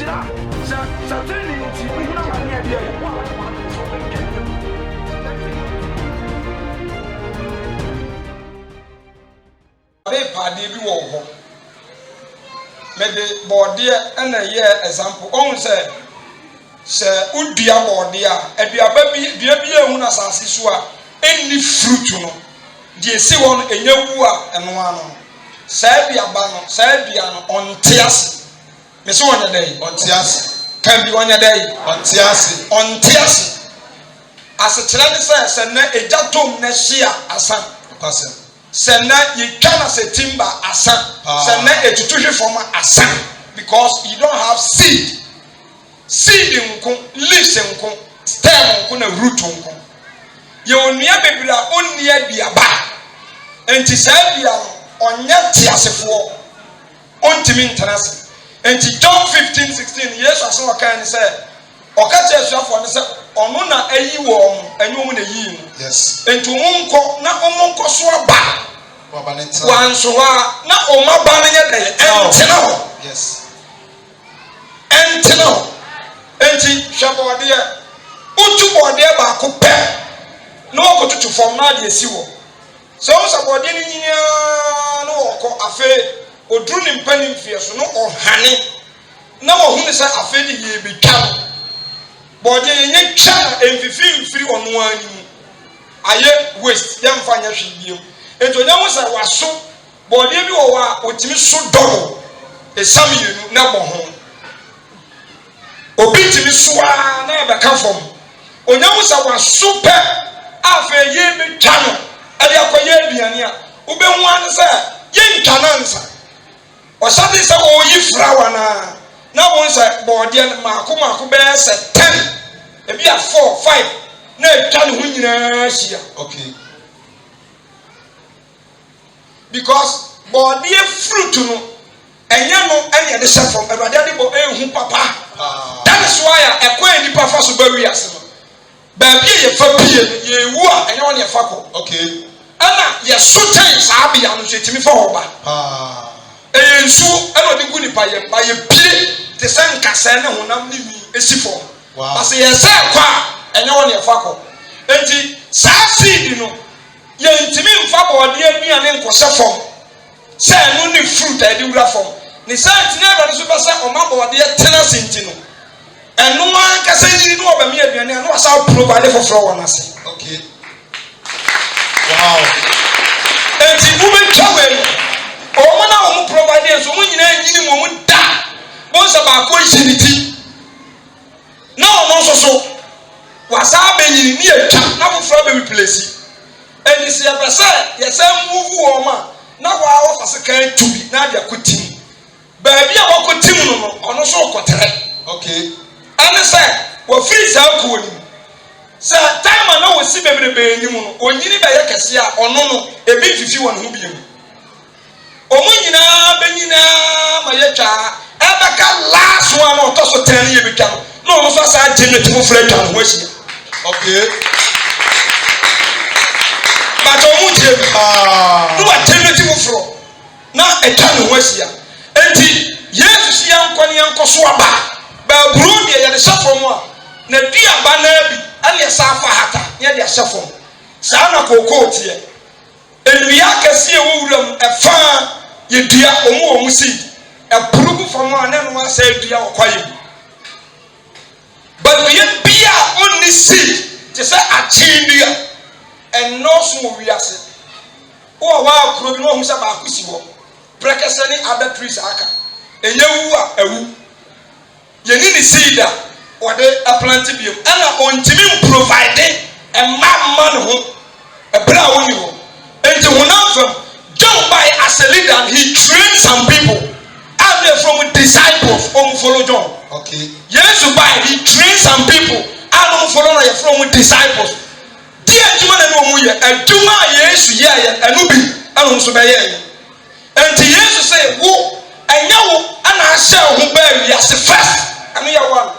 Sina, certainly, we don't have any idea. Padi bi wo ho me de body and a year example on say udua body a aduaba bi dua bi ehu na asase so a any fruit no de esi won enya wu a eno ano saa aduaba no saa adua no onte ase me so wonya dai onte ase kan bi wonya dai onte ase ase kire ne se na ejatom na hia asan kwasem Sena you cannot say timber asan. Sena etutuhwe from asan because you don't have seed. Seed nko, leaves nko, stem nko na root nko. Ye onua bebira onua biaba. Enti saa bia no onya tiasefo. Ontimi ntanase. Enti John 15:16 Yesu aso waka ni say okache asuafo ni say ono na ayi wo anyom na yi no. Yes. Enti omunko na omunko so aba. Wansoa na omaba na nya dai entena ho. Yes. Entena ho. Enti hwabode e utu bode ba ko pe na okotutu fom na de esi wo. So sabode ni nyinya na woko afe odru ni mpani mfie so no ohane na wo hu ni say afe ni ye betwa. Bode yenye twa emfifi mfiri ono anyi aye waste yamfa nya hwibiem. Eto nyawo sa waso bode bi wo wa otimi so double esam yenu na bo ho obi timi so a na be ka fom onyawo sa waso pe afa ye bi twa no ade akoye aduane a ube hu an sa ye ntwa na nsa o sade sa o yi flower na won sa bode maako be se 10 ebi a 4 5 na etwa ne ho nyina hia. Okay. Because body fruit no enya no enya de chef from everybody dey bo ehu papa. That is why ekwa enipa fa so ba wi ase no ba bi ye fa pie ye wu a enya won ye fa ko. Okay. Ana ye so ten sa bia no so etimi fa ho ba. Ensu ana odi gu nipa ye ba ye pie te san kasa na honam ni mi esi fo. Parce ye se kwa enya won ye fa ko. Enti sa seed no ye ntimi mfa bode aduane nkose fom se no ni fruit ade wura fom ni se ntina ba so pesa o ma bode tena senti no eno an kasa yiri no oba mi aduane no asa provide for flow one ase. Okay. Wow. Enti bu be twawe o mo na o mo provide so mo nyina nyini mo da bo sa ba ko yiniti na o no so wasa be nyini ni etwa na bo flow be replace. And you see a person, yes, I move woman. Now I offer second to be now you're cutting. Baby, I walk with Tim on a show. Okay. And I said, well, freeze out cool. Sir, time I know we see baby baby, or you need a cassia or no, a bit if you want to be. O Munina, Benina, my yacha, Abaka last one or toss of 10 years become. No, no, first I didn't move Fred and West. Okay. But omutie no attempt to fro na etanu hwasia enti Yesu sia nkwane yankoso aba ba buru de ye de sefom a na dua ba na bi ane safa hata ye de sefom sa na kokotie enua kase ewuram efa ye dua omu si epurugu fom a na no asa dua okwaye but ye bia onni si je say achindua and no small we are saying. Oh, wow, Krubi no Musa Bakusibo. Breakers any other trees aka. And you need to see that or they are planted you. And on Timmy providing a man who a brown you. And to one of them, John by as a leader, he trained some people. And they from disciples follow John. Okay. Yes, by he trained some people. I don't follow from disciples. Aduma na no mu ye aduma Yesu ye anubi anu so be ye enti Yesu say wo anya wo ana ahye wo ba wi ase first anu ye wo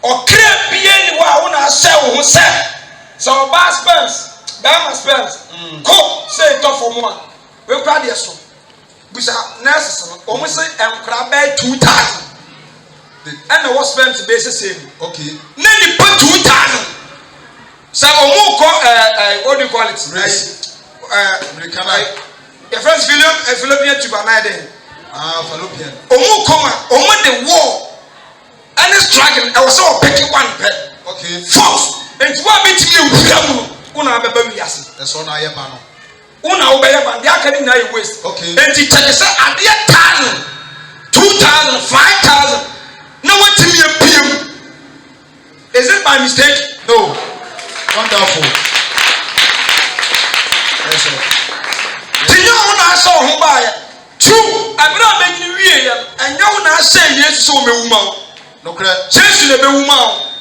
okre bie ni wo a wo na ahye wo se so ba spends ko say to for mo a we kwa de so bisa nurses no o mo say enkra ba 2000 and the was spent basis in. Okay. Nanny put 2,000. So, what do you call it? Your friends Philippian to Banade. Philippian. The war. And it's dragging. I was so picking one pet. Okay. Force. And what meet you? Una baby yasi. That's all I am. Una obey ban the academy na waste. Okay. And the check say at the 1,000, 2,000, 5,000. No what to me a PM. Is it by mistake? No. Wonderful. Yes, sir. Do you know I saw who buy it? True. I'm not making you real. And you now say yes so me woman. No correct. Jesus the woman.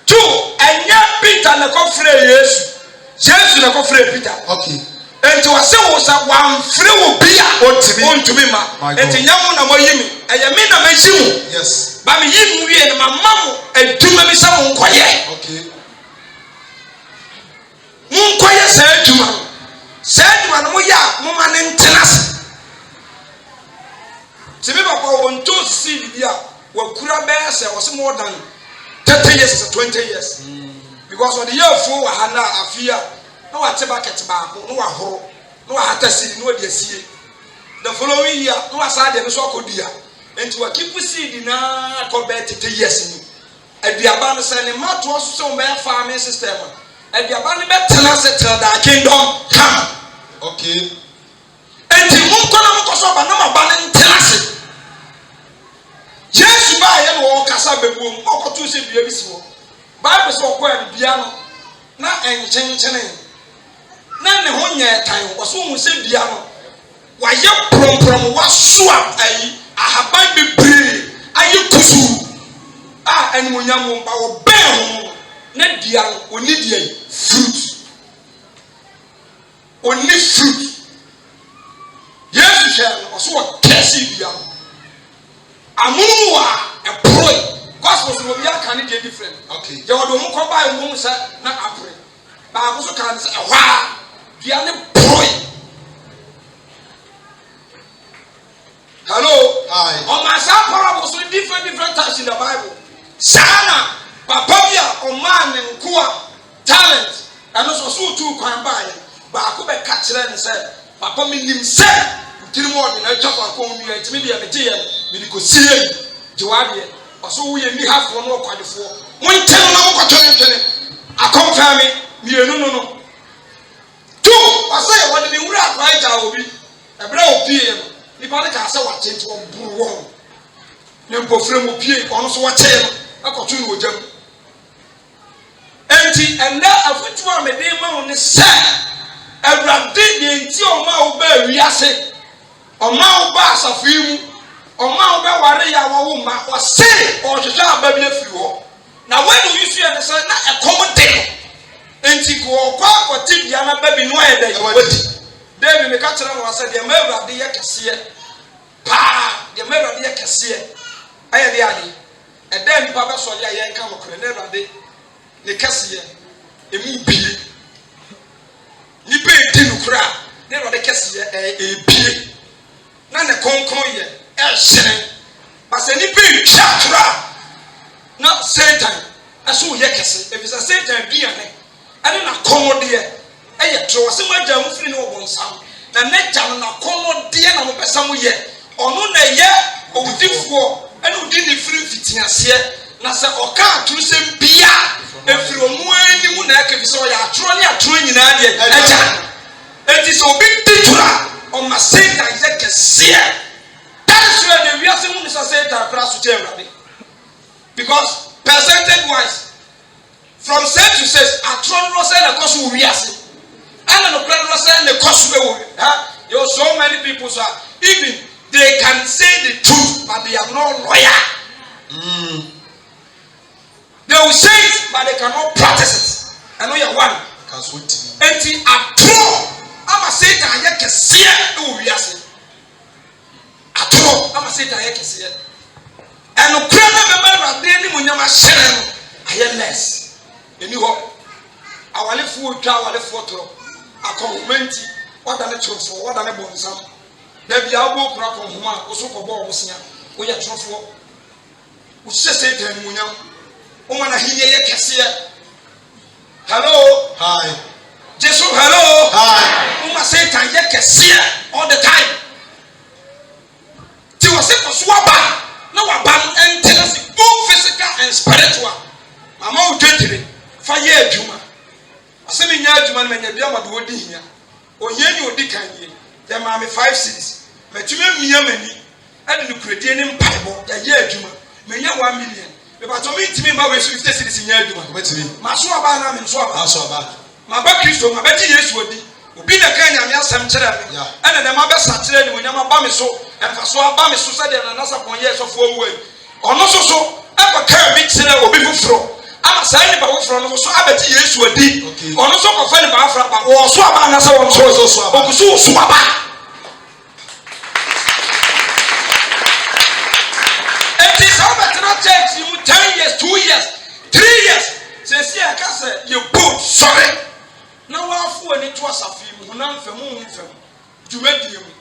Two. And yet Peter na kofre yes. Jesus na kofre Peter. Okay. And to say was a one free will be to me ma. And to yamu na mo yimi. And ya me na me jimu. Yes. But me yimu we and my mama and do me some quiet. Okay. Munkoye said to man. Said to man, we are woman in tennis. To me, Papa, when to see the year, what could I bear say was more than 30 years, 20 years. Because on the year for Hana, I fear no atebaka tobacco, no ahoro, no hatasi, no dear see. The following year, no aside and so could dear. And to a keep seed in a compared to 30 years. And the abandoned sending much was so bad farming system. And the abandoned tenants tell that kingdom come. Okay. And the Munkona Mukoso, but no abandoned tenants. Yes, you buy and walk as a baboon, or to see baby small. Bible so quiet, piano, not any change. None the 1 year time was soon say piano. Why you from what swap I have by the brain. Are you kusu? Ah, and when young about bear, net piano, we need fruit. Only fruit. Yes, you shall also a cassie piano. Amua a pro. Gospel will be a candidate different. Okay. You don't come by a woman, sir, not a pray. But I also can't say, wow, the other pro. Hello. Hi. On my son parables with different types in the Bible. Sana, Papavia, or man and Kua, talent, and also so too can buy. But I could catch them and said, Papa made himself. Didn't want to talk about home, you to me, because see him, Joabia, or so we have for no quite before. One tell no I confirm it, no. Two, I say, what the Murat right I will be a brow PM. The Panic I saw what change one bull. Nempo frame of P, also what tell I continue with them. Empty and now of which one may demon on the set. A rabbit in Tio Mau Bear, Yasset. Ọma ọba asafimu ọma ọba ware ya wo ma o say o hwehwe ababi afiri ho na when you use you say na accommodate enti ko kwa akote bia na babi no ayeda yoti David me ka kire mo say de mawurade ye kese pa de mawurade ye kese aye de ade e dem pa be so ya ye nka mo kire na urade ne kese emu bie ni be di nukura na urade kese bie na ne konkon ye ehire ba se ni bi chakra na Satan aso ye kese e bi se Satan bi ane ane na komo de eye tro se magya mu firi no obonsam na ne gya no na komo de na mo pesa mo ye ono na ye owudifo ane odi ni firi fitiase na se oka atru se bia efiri omu ani mu na aka bi se o ya atro ne atro nyina de agya enti so obi titura on my Satan is a cassia. That is where we are saying Satan class to tell because percentage wise, from set to says, I try to say the cost will be as and the plan was saying the cost will. You know, so many people are even they can say the truth, but they are not loyal. They will say it, but they cannot practice it. I know you're one. Until I draw. Ama Satan aye kese e wo wiase atoro ama Satan aye kese eno kura na be Awurade ni munyama hyere no aye less eni ho awalefu otwa awalefu otoro akonmenti wada ne trofo wada ne bonsam da bia wo kura konhoma wo so kobo wo sia wo ye trofo Usse Satan munyam. Umana hiye kesiye. Hello. Hi. Jesus, hello. Hi. Uma Satan ye kesiye all the time. Ti wose swaba na wabam entelasi both physical and spiritual. Mama udwetire fa ye adwuma. Asemi nya adwuma na nya bia mado odi hia. Ohia ni odi kan ye. Dem ma me 5 cities. Matumi mia mani. Ade no kredie ni mpaibo ya ye adwuma. Me nya 1 million. Me ba to me ntimi ma we 50 cities nya adwuma. Matimi. Ma so aba na me so aba. Aso aba. Ma ba Kristo ma ba ti Yesu odi. Obi na kan nyame asem kire me. Ene dem abesa kire ni onyama ba me so. Emfa so aba me so se de na nasa pon ye sofo owu ai. Ono so so eba kan bi kire obi fufuro. Ama sai ni ba fufuro no so abeti Yesu odi. Ono so ko fa ni ba afra ba wo so aba na se won so aba. Ogusu so aba. Church you 10 years, 2 years, 3 years. Say see I can say you both sorry. Now I fu ani to asafi mu na mfem mfem. Dwumadie mu.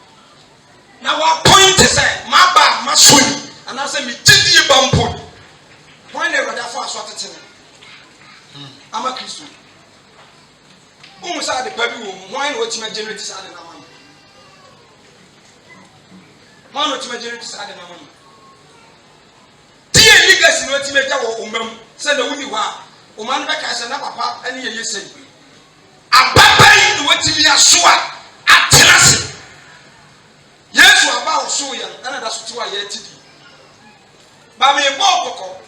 Now I point say my ba my soni and I say me didie bampo. When they rather for aso atete. Ama Kristo. Say the baby wo why no tima generate say na man. Man no tima generate say na man. Legacy no timeja wo umam se na wuni wa o man be ka se na papa ani ye yesei ababai no watimi aso a atenase Yesu aba o so ya na da so tiwa ye tidi ba me bo boko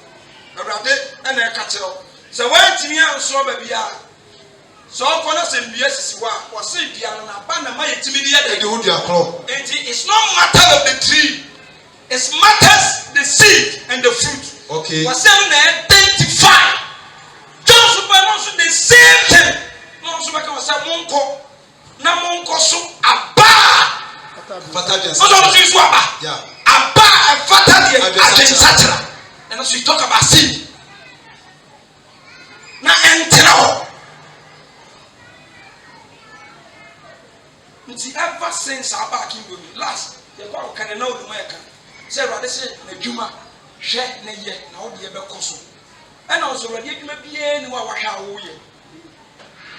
awrade na e ka kiro se wantimi anso ba bia so ko na se bia sisi wa o se bia na ba na ma yetimi de ya de hudi akro. It's not matter of the tree. It matters the seed and the fruit. Okay. Was identify. Just about the same thing. No, so I can say monko. Na monko so aba. Fatadia. So don't you swaba. Yeah. Aba and fatadia agensatra. And as we talk about seed. Na entero. Nti ever since aba kimbo last. You can know the American. Say rather say na djuma hwe na ye na wo de be koso e na so rade djuma bie ni wa hwa wo ye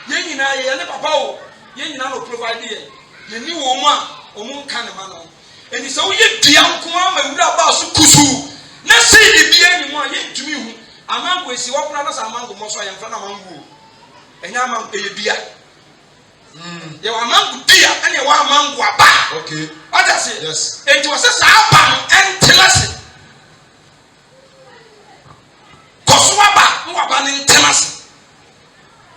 ye nyina ye ne papa wo ye nyina no provide ye ye ni wo mu a o mu nka ne ma no eni so wo ye dua nko ama wura ba so kusu na see de bie ni mu a ye ntumi hu amango esi wo kura na sa amango mo so ye mfa na amango enya amango e ye dua ye wa mangu dia ane wa mangu aba. Okay. What does it? Yes. It was a aba and telasi. Koswaba no aba and telasi.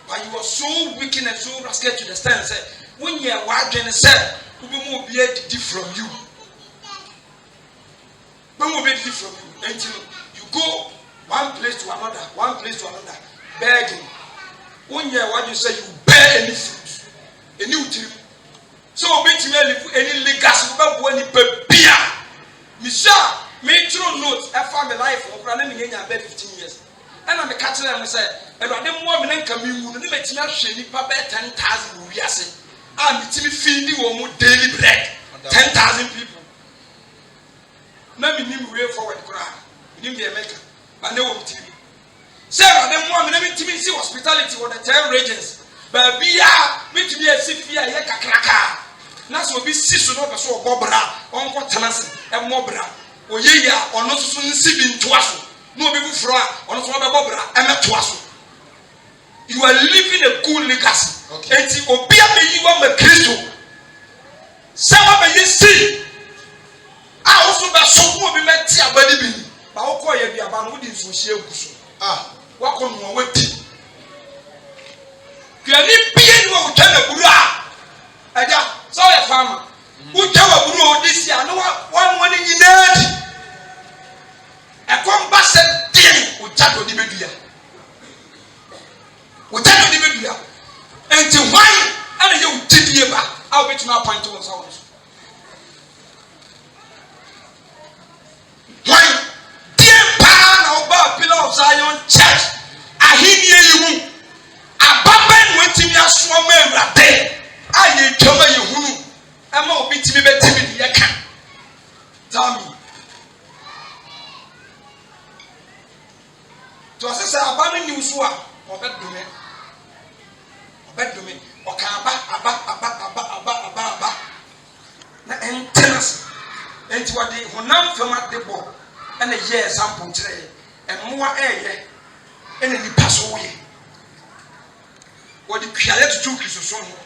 But you were so wicked and so rascal to the stand say when you are watching say we will be different from you. When we will be different from you until you go one place to another begging. When you are what you say you bear any fruit. A new team. So bet me any legacy about when you beer. Misha, make true notes. I found the life of Rana Minya 15 years. And I'm a catcher and say, and I didn't want to come in, let me tell you, Papa 10,000 Uriase. I'm feeding you daily bread. 10,000 people. Let me name way forward cry. Name the American. I know what TV. Sarah, then one minute to me see hospitality or the 10 regions. Babia, me to be a sifia, yaka kraka. Nas will be sisu no so bobra, on what tanas, and mobra. O ye ya, or not soon sibin to us. No people fra, or not bobra, and not to us. You are living a good legacy. Okay. And obia me you are my Christo. Some of you see. I also be so will be met here, but even. But I'll call you about what is for share. Ah, what can one wait? You are not being what can a bura. I got sorry, farmer. Who tell a buru this year? No one winning in it. A combatant thing with Tato di Media. With Tato di Media. And to why and you did you back? I'll bet you now point to us house. Why? Dear Pan over Pillar of Zion Church. I hear you. Ababen went me a swammer that day. I did tell you who. I'm all bit me better. Tell me. to asese aba no news wa obedome aba na entenas enti wade honam fama debo ena ye example kire emmoa eye ena nipa so ye wade kuale tutu kristoso ho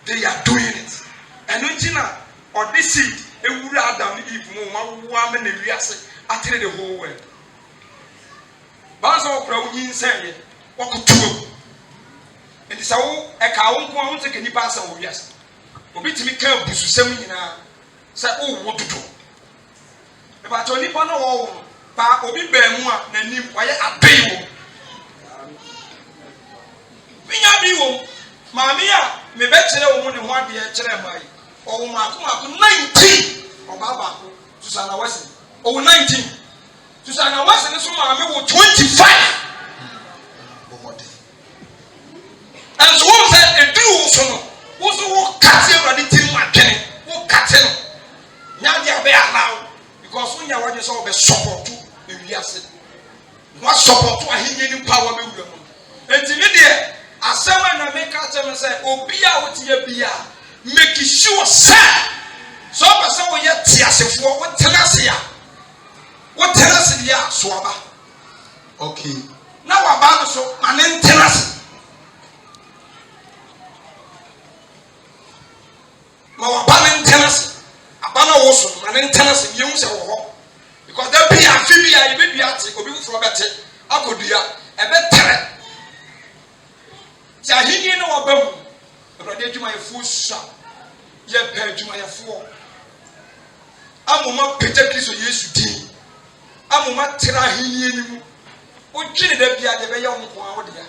they are doing it eno ntina or this seed ewura Adam Eve mo ma me na wiase atere the whole world banzo okra wunyi nsanye wakutuo enti sawo eka wo nko ho take nipa asa wo wiase obi timi ka bususem nyina sa o wo dodo e ba to nipa no wo pa obi ba mu a nanim waye adai wo binya bi wo maami a me be kire wo mu ne ho ade kire mai o ma ko 19 o baba Susana West o 19 Susana West ne so maami wo 25 and so one said a do so no wo so wo kate ready tin ma twene wo kate no nya dia be allow because unya waje so be support ewiase wa support ahenye ni power be wura mu enti me de asema na make ateme say obi a wotie bia make sure say so person wo ye tiasefo wo tenase ya wo tenase dia so aba okay na wa ba no so ane tenase ma wa ba maintenance abana wo so ma maintenance ye hu se wo ho because that be amphibia ye be biate obi furo bete akodua e be tere ja hini no wo ba mu brode adwuma ye fu sha ye pe adwuma ye fu amoma pete Kristo Yesu din amoma tere hini enimu o twene da bia de be ye nko a wo dia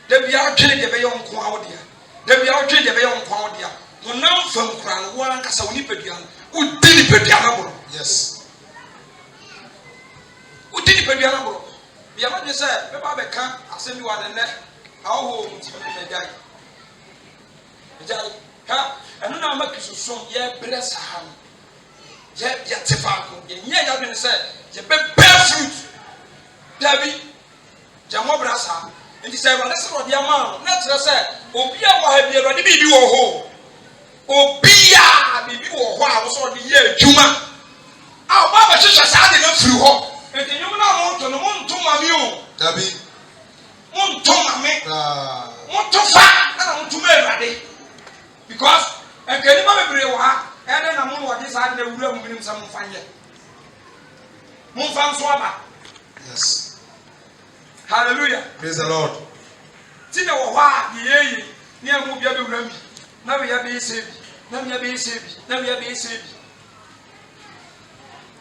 da bia twene de be ye nko a wo dia da bia twene de be ye nko a wo dia monam fam kran wo ankasa woni pedua wo dini pedua na boro yes wo dini pedua na boro bia ma de se be ba be kan asemi wa de ne awo mo ti me dai ha anu na ma kisusun ye bless ham ye ya tefa ko ye nye ya be se ye be bear fruit dabi jamo brasa ndi se ba se ro dia ma na tere se obi a wa ha bi ro de bi wo ho obia bibi wo ho a wo so de ye adwuma a ba ba hwehwe sa de na firi ho enti nyum na mo to no mo nto mame o dabi mo nto mame mo to fa na mo nto ma Awurade because enkeni ma bebre wo ha e de na mo wo de sa de na wura mu minim sa mo fanye mo fa nso aba yes hallelujah praise the Lord ti na wo ho a ye ni amu bia be wura mi na we ya be sebi na me ya be sebi na we ya be sebi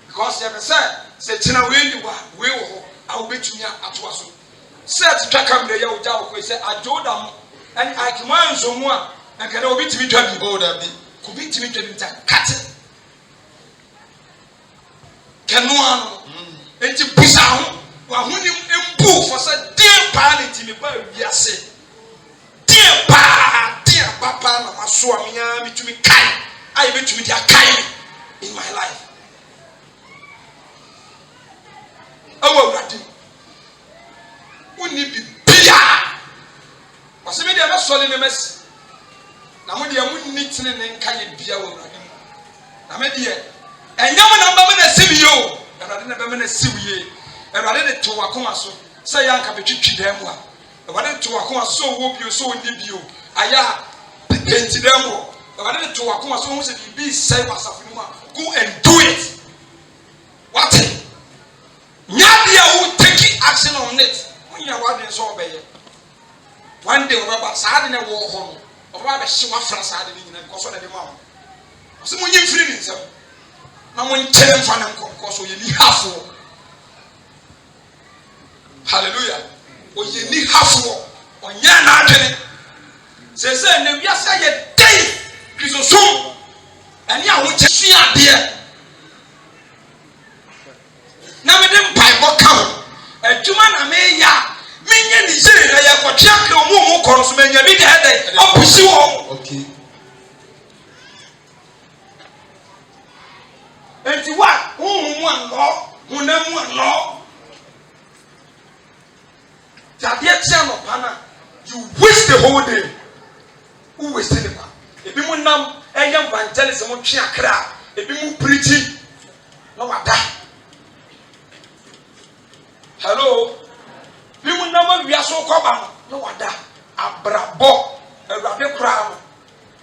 because you say china we ni wa we wo ho a wo betunya atoa so set twaka mre ya wo ja wo ko say ajoda mo and akiman so mu a enka na obi timi twa bi oh da bi ko bi timi twa bi ta kate kanu ano enti busa ho wa huni embu for say dey pa ni timi ba wiase dey pa papa na maso amia mitumi kai ai betumi dia kai in my life Awurade uni bibia wase me dia be sole ne mes na mo dia munni tene ne nka ye bia Awurade na me dia enyam na mba me na sibi yo Awurade na be me na sibiye Awurade de to wakoma so say yanka betwitwi dan mu a Awurade to wakoma so wo bio so ni bio aya penti demo Awurade to wakoma so ho se bi sai wasafo ni mu go and do it what Nyadia who take action on it. When you are so obey. One day, Robert Sardin and war home, or rather, she was from Sardin because of the mom. So when you free himself, no one tell him for them because you need half war. Hallelujah. Or you need half war. On Yana, say, and we are saying a day, Christmas soon, and you want to see out there. Na me dem pai bo kawo adwuma na me ya menye ni jere na ya kwatwa ka omu koro so menya bi de hedai opusi wo okay enti wa hu anlo hunam anlo You waste the whole day. Who wasted it? If you want nam, I am evangelist, I want to cry. If you want preaching, no matter. Hello. You want nam, we are so common. No matter. Abrabo, a rabbit crown,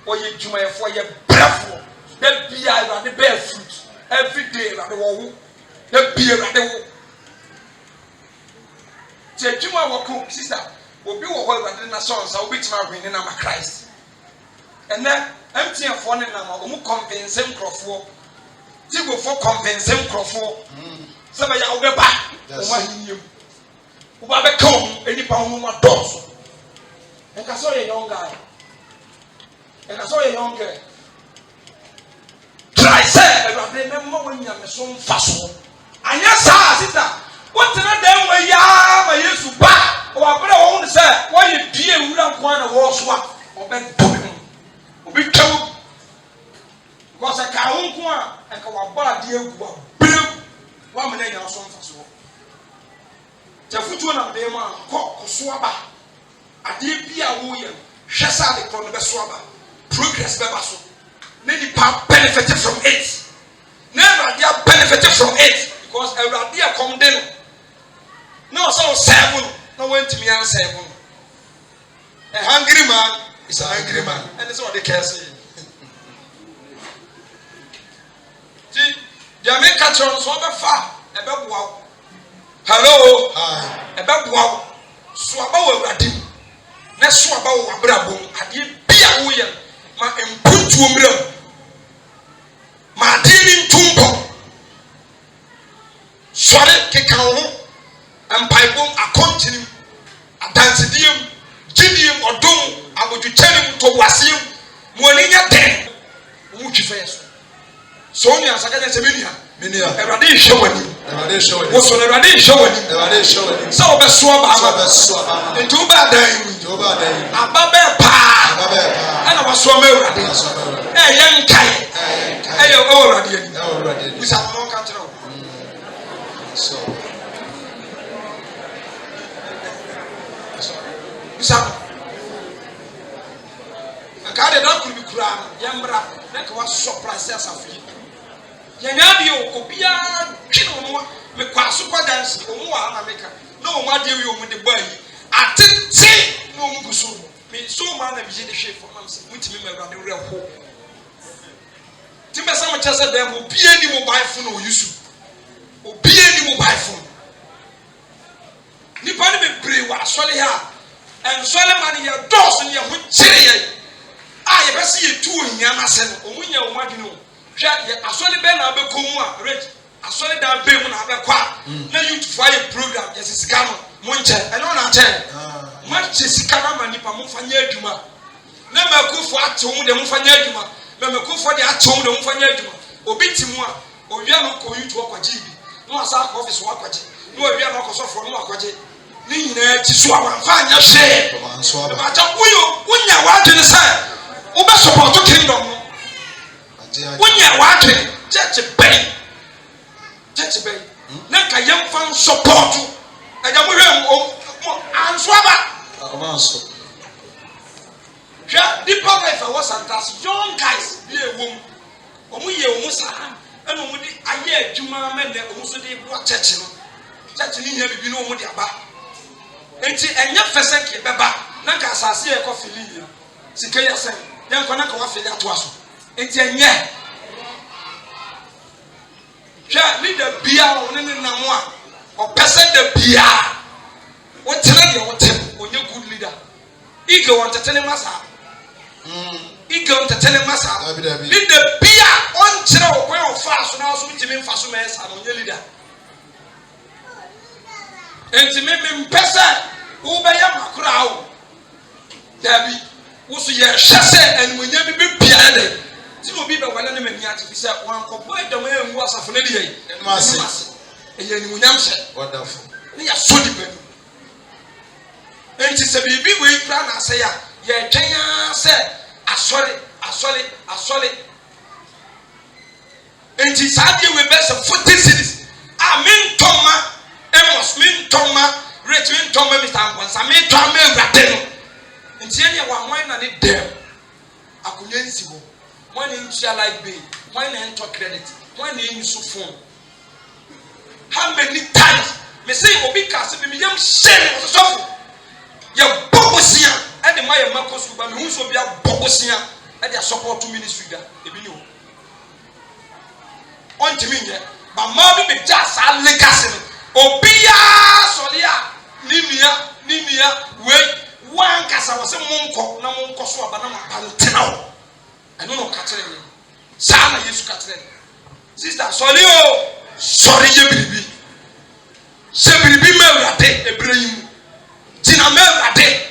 or you do my for your breath. That be I the bear fruit every day. That be a Juma walk, sister. Will be what we na sons. I will be to my ring in our Christ. And then empty and phone and I'm convince him Crawford. You go for convince him Crawford. Somebody will be back. Who will become any pound of my doors. And I saw a young guy. And I saw a young girl. Try say, I remember when you are so fast. And yes, sister. What did I do when you are used to buy? Or I better own say, why you dear we don't want to wash one or bend to be killed. Because I can't want and come about dear one minute or something for so. The future of the man, cock, swabber. I did be a woman, Shasa the corner swabber, progress bebasso. Many pound benefited from it. Never they are benefited from it because a radia come down. No, so 7. No one to me and 7. A hungry man is a hungry man, and that's what they can say. See, Jamaica turns over far. About wow. Hello, about wow. Swabo Radim. Next swabo Abrabo. I did be a William. My imput to him. My dealing tumbo. Swallow Kekao. And Bible are continuing. A dancing, Gideon or Doom, I would tell him to Wasim, Moninia 10. Which face. Sonia Sakana Seminia, a radish showing him. Was on a radish showing him. So the swab, and too bad day. A babe pa, and I was so merry. A young kite, already. We have no control. So. I got it up with the crown, Yambra, that was surprised as a fee. Yanabio, Obia, Kino, Mekwa dance, Omoa, America. No, my dear, you with the boy. I didn't say no Mugusu. Me so man, I'm the shape for months, which me around the real hope. Timber Summer Chester, there will be any mobile phone or use. Or be any mobile phone. Nippon be brave, what I saw here. And Solomon, your doors and your chili. I ever see you 2 in Yamasen, or when you're Madino. I saw the Ben Abekuma, Rich. I saw the Ben Abekwa. Now you to fire program, yes, it's Gama, Monte, and on a 10. Much is Kama Manipa Mufanyajuma. Never go for Atom, the Mufanyajuma. Never go for the Atom, the Mufanyajuma. Obitimua, or Yano Koyu to Aquajibi. No South Office Wakaji. No Yano Koso from Wakaji. Nina Tiswa, find your share. But when you're watching the side, Uber support the kingdom. When you're watching, Judge a bay. Judge a bay. Naka young fan support you. And then we have Swabba. The public for was fantastic. Young guys, be a woman. We almost are. And I hear Juma men that also did what church. Church in here, you know what they're about. Enti enya feseke beba na ka asase e ko fili sike yesen den ko na ka wa fili ato aso enti enye hwa leader bia woni ne nam a o pese de bia o tele de o tem onye good leader ige won tetele masa ige won tetele masa leader bia on kire o ko o fa so na so mitimi mfa so mesa no onye leader. Enti me mpesa wo be ya makura wo dabi wo so ye hwese enmunya bi bia de ti no bi be wala na mani ati bisa wan kopo edom enwu asafo na de yi enmase eye enmunya mse wonderful ni ya so di bani enti se bibi we kra na se ya ye twenya se asole enti sadie we be se 40 cities amen toma emos min toma rate me to me Mr. Ansa me to me Radeno. Nti ene wa hwan na ne dem. Akonya nsi ho. Hwan na ntua like bay, hwan na ento credit, hwan na enso phone. How many times me say obi ka se me yam share so ye bobosia e de maye makosu ba me hu so bia bobosia e de support ministry da e bi ni ho. On timi nye ba ma bi be ja sa legacy obia solia ninia we wan kasa wo se monko na monko so aba na mapantena wo eno no ka kire ni sa na Yesu ka kire sister sorry o sorry ye biribi se biribi mewrade ebrahim tina mewrade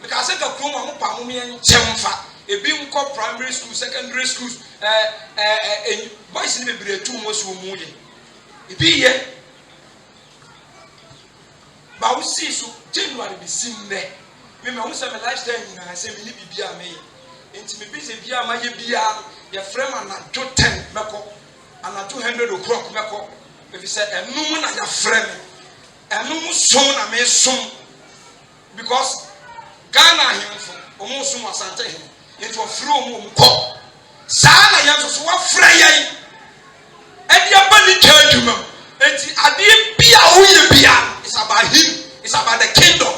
because se ka krom mo pa mo me nchemfa ebi nko primary school secondary schools boys ni bebre tu mo so mu ye ebi ye ba wo si so January bi simne me hu se me lifestyle nyina se me ni bibia me enti me bi se bia ma ye bia ye frame anajo 10 meko anajo 100 o'clock meko if say enum na ya frame enum som na me som because Ghana himfo omo som asante him enti o free omo ko sa na ya so wa frɛ yan edi abani twadwuma enti ade bia wo ye bia is about him, it's about the kingdom.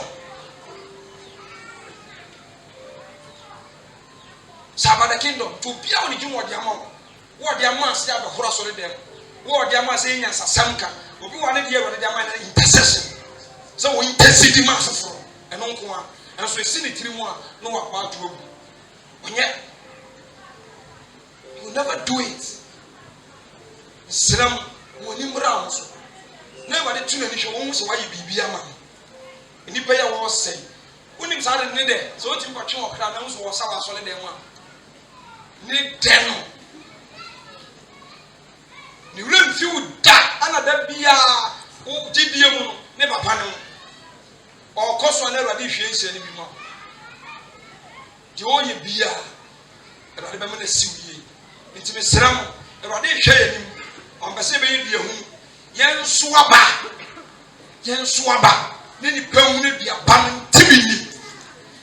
It's about the kingdom. To be able to do what they are, what they are, must have a horse on them. What they are, must say, as a samka, will be one idea what they are intercession. So we intercede master from and uncle one, and so see it 3 more, no about to. And yet, you will never do it. Sram, when you browse. Never the tune and show almost why you be a man. And you pay a war say. When you started in there, so you got your crown was our solid one. Need them. You really feel that another beer, oh, GBM, never panel. Or cost one never difference anymore. The only beer, and I remember the sea. It's Miss Ram, and I didn't share him on the same beer. Yen swaba ni pawuni bia ban tibini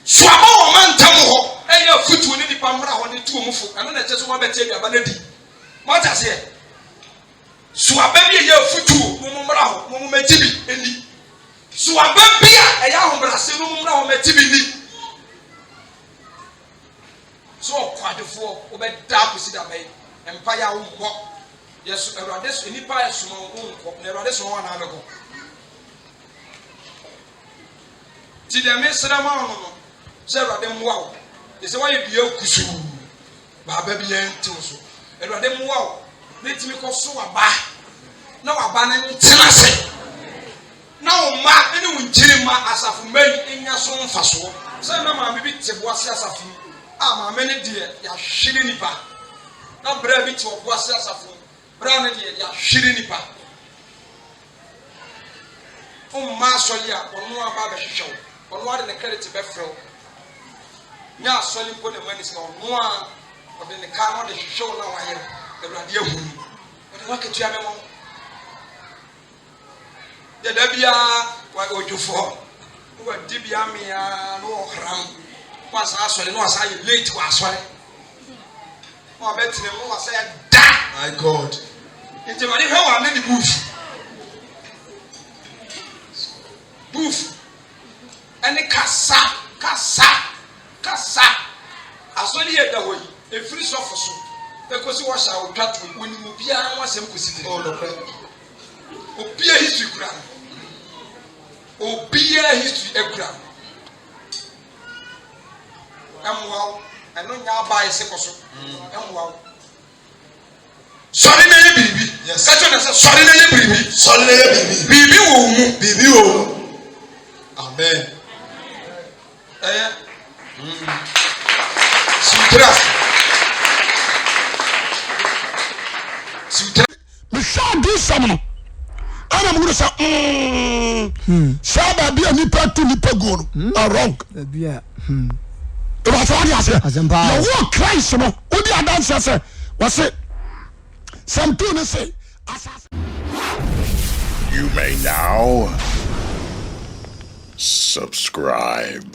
swaba o mantam ho eya futu ni pamra ho ni tu omufo eno na cheso wa bete bia ban adi mo ta se swaba bia ya futu mo mra ho mo matibi eni swaba bia eya ho bra se mo mra ho matibi ni so kwadefo obeda kusida bai empire wo mo yes, Erades, any pie small, Erades, one hour ago. Did I miss Ramon? Sarah them wow. Is why you be a kusu. Baby and Toso. Eradem wow. Let me call so a bar. Now a banner Tennessee. Now, ma, anyone Jimma as of May in your son faso. Some of my baby was as of you. Ah, my many dear, ya shilling pa. Now, brave it was as of you. Brown ya shiri nipa ma soli a onu aba ba hwehwe onu ade ne credit be frɛ nya soli ko ne mani se onu a ode ne ka no de hwehwe na wa yere Awurade ahunu ode wa ketua me mo de da bia wa ojufo wa dibia me ya no hram wa sa soli no sa ye late wa sori wa betine mo wa sa ya da My God. It's a money how I made the booth. And the casa. As only at the way, a free officer. Because it was our cut when you be a once and consider all the credit. O be a history ground. O be a history ground. I'm wow. I know now by a second. I'm wow. Sorry, na bibi. Yes. Kacho na sorry na bibi. Sorry na bibi. Bibi wo mu. Bibi wo. Amen. Sutra. Me sha do some. Ana mu say Saba bi ani pa tu ni pa go no. Wrong. Bia. It was what you say. Azamba. You walk Christ no. Odi adanse say was say something say You may now subscribe.